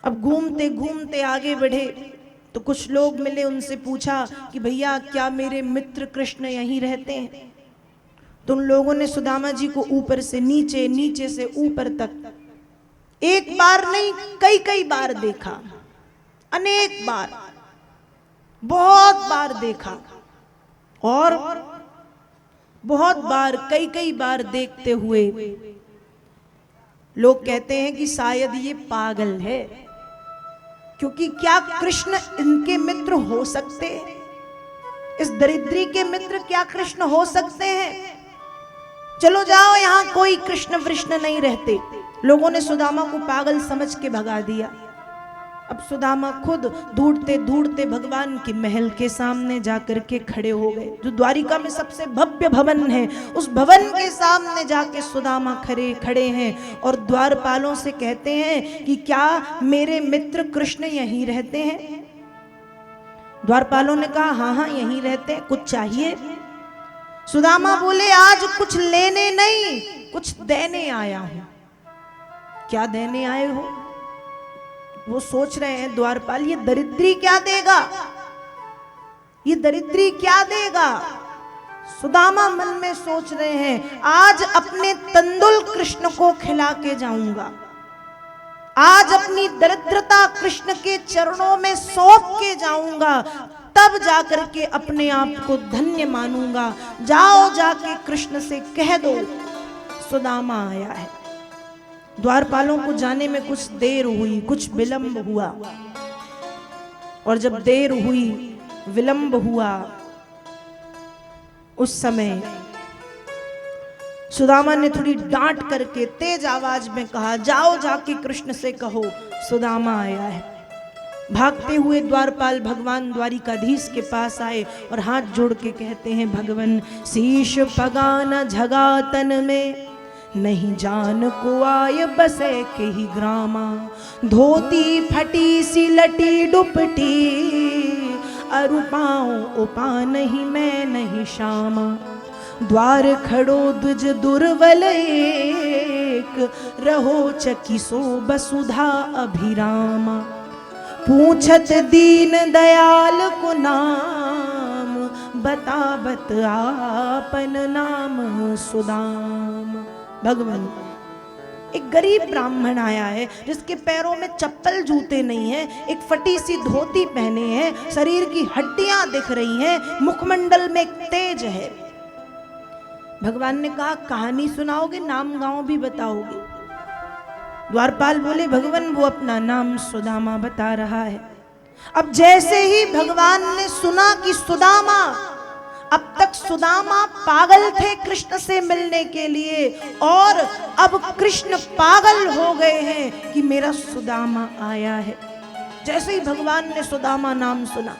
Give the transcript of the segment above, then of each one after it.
अब घूमते घूमते आगे बढ़े तो कुछ लोग मिले, उनसे पूछा कि भैया क्या मेरे मित्र कृष्ण यहीं रहते हैं? तो उन लोगों ने सुदामा जी को ऊपर से नीचे, नीचे से ऊपर तक एक बार नहीं कई कई बार देखा, अनेक बार, बहुत बार देखा, और बहुत बार कई कई बार देखते हुए लोग कहते हैं कि शायद ये पागल है, क्योंकि क्या कृष्ण इनके मित्र हो सकते हैं? इस दरिद्री के मित्र क्या कृष्ण हो सकते हैं? चलो जाओ, यहां कोई कृष्ण वृष्ण नहीं रहते। लोगों ने सुदामा को पागल समझ के भगा दिया। अब सुदामा खुद ढूंढते ढूंढते भगवान के महल के सामने जाकर के खड़े हो गए, जो द्वारिका में सबसे भव्य भवन है। उस भवन के सामने जाके सुदामा खड़े हैं और द्वारपालों से कहते हैं कि क्या मेरे मित्र कृष्ण यहीं रहते हैं? द्वारपालों ने कहा हाँ हाँ यहीं रहते हैं, कुछ चाहिए? सुदामा बोले आज कुछ लेने नहीं, कुछ देने आया हूं। क्या देने आए हो? वो सोच रहे हैं द्वारपाल, ये दरिद्री क्या देगा, ये दरिद्री क्या देगा? सुदामा मन में सोच रहे हैं आज अपने तंदुल कृष्ण को खिला के जाऊंगा, आज अपनी दरिद्रता कृष्ण के चरणों में सौंप के जाऊंगा, तब जाकर के अपने आप को धन्य मानूंगा। जाओ जाके कृष्ण से कह दो सुदामा आया है। द्वारपालों को जाने में कुछ देर हुई, कुछ विलंब हुआ, और जब देर हुई, विलंब हुआ, उस समय सुदामा ने थोड़ी डांट करके तेज आवाज में कहा जाओ जाके कृष्ण से कहो सुदामा आया है। भागते हुए द्वारपाल भगवान द्वारिकाधीश के पास आए और हाथ जोड़ के कहते हैं भगवन शीश पगान झगातन में, नहीं जान को आय बसे के ही ग्रामा, धोती फटी सी लटी डुपटी, अरुपाओं उपा नहीं मैं नहीं श्यामा, द्वार खड़ो द्विज दुर्बल एक, रहो चकिसो बसुधा अभिरामा, पूछत दीन दयाल को नाम, बतावत आपन नाम सुदाम। भगवान, एक गरीब ब्राह्मण आया है जिसके पैरों में चप्पल जूते नहीं है, एक फटी सी धोती पहने हैं, शरीर की हड्डियां दिख रही हैं, मुखमंडल में एक तेज है। भगवान ने कहा कहानी सुनाओगे, नाम गांव भी बताओगे? द्वारपाल बोले भगवान वो अपना नाम सुदामा बता रहा है। अब जैसे ही भगवान ने सुना कि सुदामा, अब तक सुदामा पागल थे कृष्ण से मिलने के लिए, और अब कृष्ण पागल हो गए हैं कि मेरा सुदामा आया है। जैसे ही भगवान ने सुदामा नाम सुना,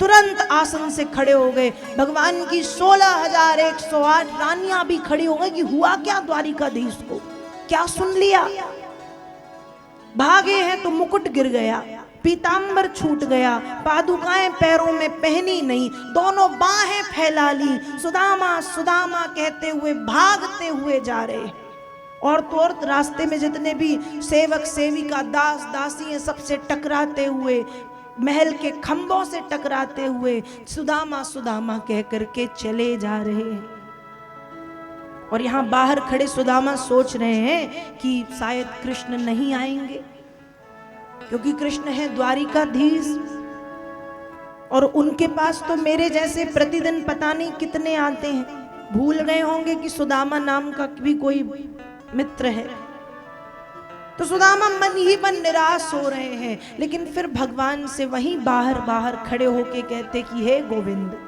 तुरंत आसन से खड़े हो गए। भगवान की 16,108 रानियां भी खड़ी हो गई कि हुआ क्या द्वारिकाधीश को, क्या सुन लिया? भागे हैं तो मुकुट गिर गया, पीतांबर छूट गया, पादुकाएं पैरों में पहनी नहीं, दोनों बाहें फैला ली, सुदामा सुदामा कहते हुए भागते हुए जा रहे। और तो और रास्ते में जितने भी सेवक सेविका दास दासी हैं सबसे टकराते हुए, महल के खंभों से टकराते हुए सुदामा सुदामा कह करके चले जा रहे हैं। और यहाँ बाहर खड़े सुदामा सोच रहे हैं कि शायद कृष्ण नहीं आएंगे, क्योंकि कृष्ण है द्वारिकाधीश, और उनके पास तो मेरे जैसे प्रतिदिन पता नहीं कितने आते हैं। भूल गए होंगे कि सुदामा नाम का भी कोई मित्र है। तो सुदामा मन ही मन निराश हो रहे हैं, लेकिन फिर भगवान से वहीं बाहर बाहर खड़े होके कहते कि हे गोविंद,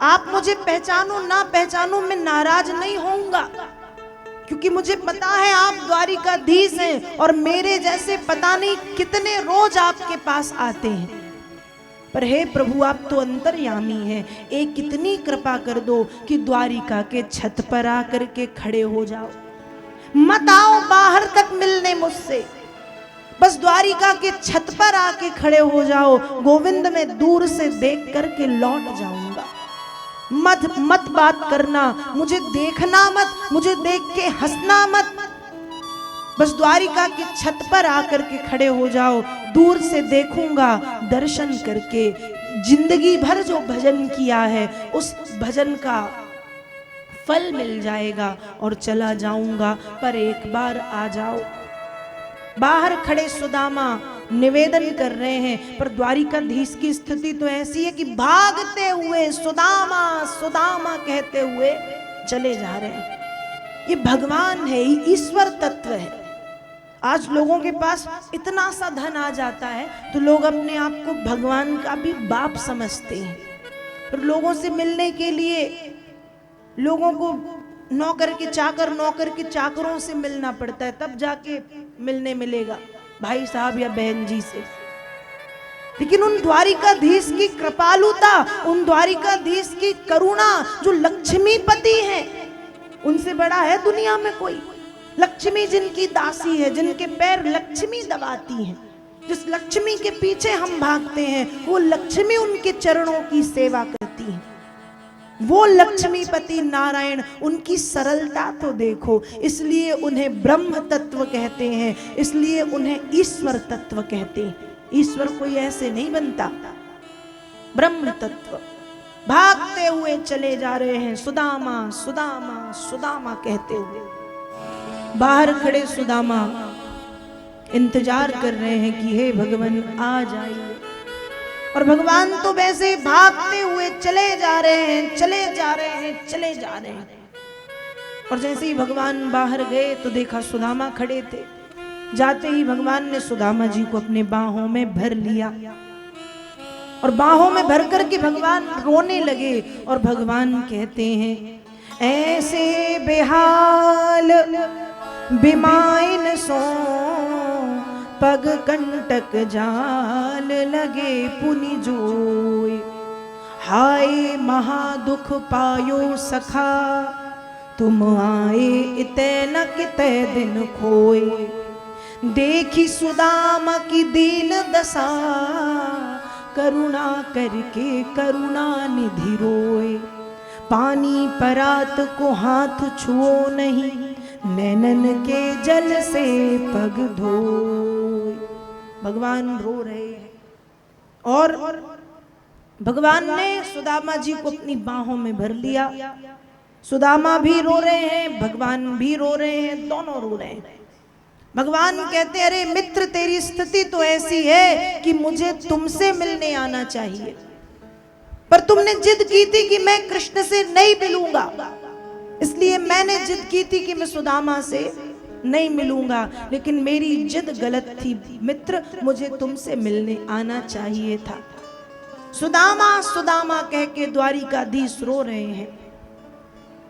आप मुझे पहचानो ना पहचानो, मैं नाराज नहीं होऊंगा, क्योंकि मुझे पता है आप द्वारिकाधीश हैं और मेरे जैसे पता नहीं कितने रोज आपके पास आते हैं। पर हे प्रभु, आप तो अंतर्यामी हैं, एक कितनी कृपा कर दो कि द्वारिका के छत पर आकर के खड़े हो जाओ, मत आओ बाहर तक मिलने मुझसे, बस द्वारिका के छत पर आके खड़े हो जाओ। गोविंद मैं दूर से देख करके लौट जाऊंगा, मत बात करना, मुझे देखना मत, मुझे देख के हंसना मत। बस द्वारिका की छत पर आकर के खड़े हो जाओ, दूर से देखूंगा, दर्शन करके जिंदगी भर जो भजन किया है उस भजन का फल मिल जाएगा और चला जाऊंगा, पर एक बार आ जाओ। बाहर खड़े सुदामा निवेदन कर रहे हैं, पर द्वारिकाधीश की स्थिति तो ऐसी है कि भागते हुए सुदामा सुदामा कहते हुए चले जा रहे हैं। ये भगवान है, ये ईश्वर तत्व है। आज लोगों के पास इतना सा धन आ जाता है तो लोग अपने आप को भगवान का भी बाप समझते हैं, पर लोगों से मिलने के लिए लोगों को नौकर के चाकरों से मिलना पड़ता है, तब जाके मिलने मिलेगा भाई साहब या बहन जी से। लेकिन उन द्वारिकाधीश की कृपालुता, उन द्वारिकाधीश की करुणा, जो लक्ष्मीपति हैं, उनसे बड़ा है दुनिया में कोई? लक्ष्मी जिनकी दासी है, जिनके पैर लक्ष्मी दबाती हैं, जिस लक्ष्मी के पीछे हम भागते हैं, वो लक्ष्मी उनके चरणों की सेवा करती है। वो लक्ष्मीपति नारायण, उनकी सरलता तो देखो, इसलिए उन्हें ब्रह्म तत्व कहते हैं, इसलिए उन्हें ईश्वर तत्व कहते हैं। ईश्वर कोई ऐसे नहीं बनता, ब्रह्म तत्व। भागते हुए चले जा रहे हैं सुदामा सुदामा सुदामा कहते हुए। बाहर खड़े सुदामा इंतजार कर रहे हैं कि हे भगवान आ जाइए, और भगवान तो वैसे भागते हुए चले जा रहे हैं, चले जा रहे हैं, चले जा रहे हैं। और जैसे ही भगवान बाहर गए तो देखा सुदामा खड़े थे। जाते ही भगवान ने सुदामा जी को अपने बाहों में भर लिया, और बाहों में भर करके भगवान रोने लगे। और भगवान कहते हैं, ऐसे बेहाल बिमाइन सो पग कंटक जाल लगे पुनि जोय, हाय महादुख पायो सखा तुम आए इते न किते दिन खोए, देखी सुदामा की दीन दशा करुणा करके करुणा निधि रोए, पानी परात को हाथ छुओ नहीं, नैनन के जल से पग धोए। भगवान रो रहे हैं, और भगवान ने सुदामा जी को अपनी बाहों में भर लिया। सुदामा भी रो रहे हैं, भगवान भी रो रहे हैं, दोनों रो रहे हैं। भगवान कहते हैं, अरे मित्र, तेरी स्थिति तो ऐसी है कि मुझे तुमसे मिलने आना चाहिए, पर तुमने जिद की थी कि मैं कृष्ण से नहीं मिलूंगा, इसलिए मैंने जिद की थी कि मैं सुदामा से नहीं मिलूंगा, लेकिन मेरी जिद गलत थी मित्र, मुझे तुमसे मिलने आना चाहिए था। सुदामा सुदामा कह के द्वारिकाधीश रो रहे हैं।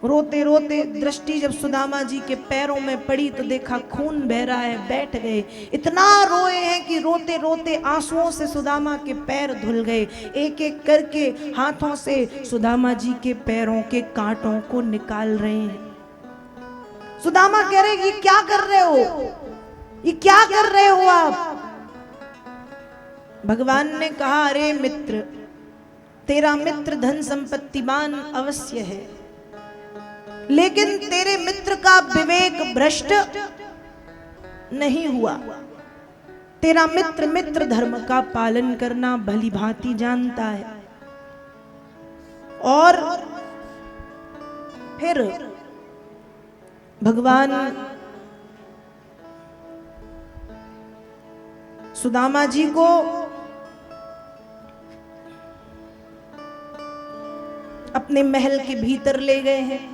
रोते रोते दृष्टि जब सुदामा जी के पैरों में पड़ी तो देखा खून बह रहा है, बैठ गए। इतना रोए हैं कि रोते रोते आंसुओं से सुदामा के पैर धुल गए। एक एक करके हाथों से सुदामा जी के पैरों के कांटों को निकाल रहे हैं। सुदामा कह रहे, ये क्या कर रहे हो, ये क्या कर रहे हो आप? भगवान ने कहा, अरे मित्र, तेरा मित्र धन संपत्तिमान अवश्य है, लेकिन तेरे मित्र का विवेक भ्रष्ट नहीं हुआ। तेरा मित्र मित्र धर्म का पालन करना भली भांति जानता है। और फिर भगवान सुदामा जी को अपने महल के भीतर ले गए हैं।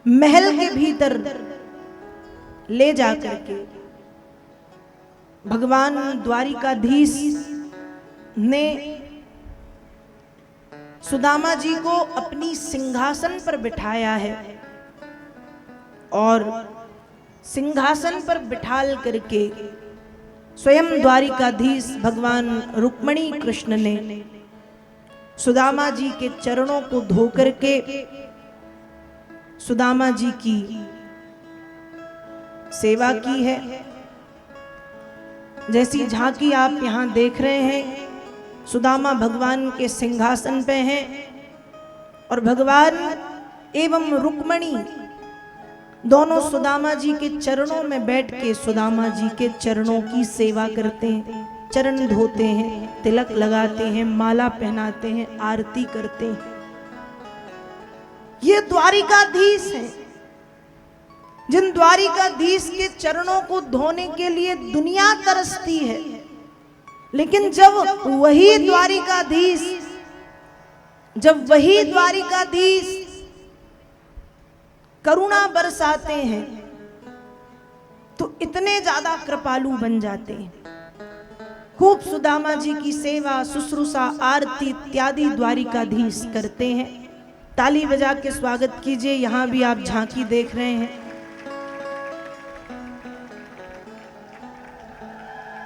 महल के भीतर ले जाकर के भगवान द्वारिकाधीश ने सुदामा जी को अपनी सिंहासन पर बिठाया है, और सिंहासन पर बिठाल करके स्वयं द्वारिकाधीश भगवान रुक्मिणी कृष्ण ने सुदामा जी के चरणों को धो करके सुदामा जी की सेवा की है। जैसी झांकी आप यहां देख रहे हैं, सुदामा भगवान के सिंहासन पे हैं और भगवान एवं रुक्मिणी दोनों सुदामा जी के चरणों में बैठ के सुदामा जी के चरणों की सेवा करते हैं, चरण धोते हैं, तिलक लगाते हैं, माला पहनाते हैं, आरती करते हैं। ये द्वारिकाधीश हैं, जिन द्वारिकाधीश के चरणों को धोने के लिए दुनिया तरसती है, लेकिन जब वही द्वारिकाधीश करुणा बरसाते हैं तो इतने ज्यादा कृपालु बन जाते हैं। खूब सुदामा जी की सेवा, शुश्रूषा, आरती इत्यादि द्वारिकाधीश करते हैं। ताली बजा के स्वागत कीजिए। यहाँ भी आप झांकी देख रहे हैं,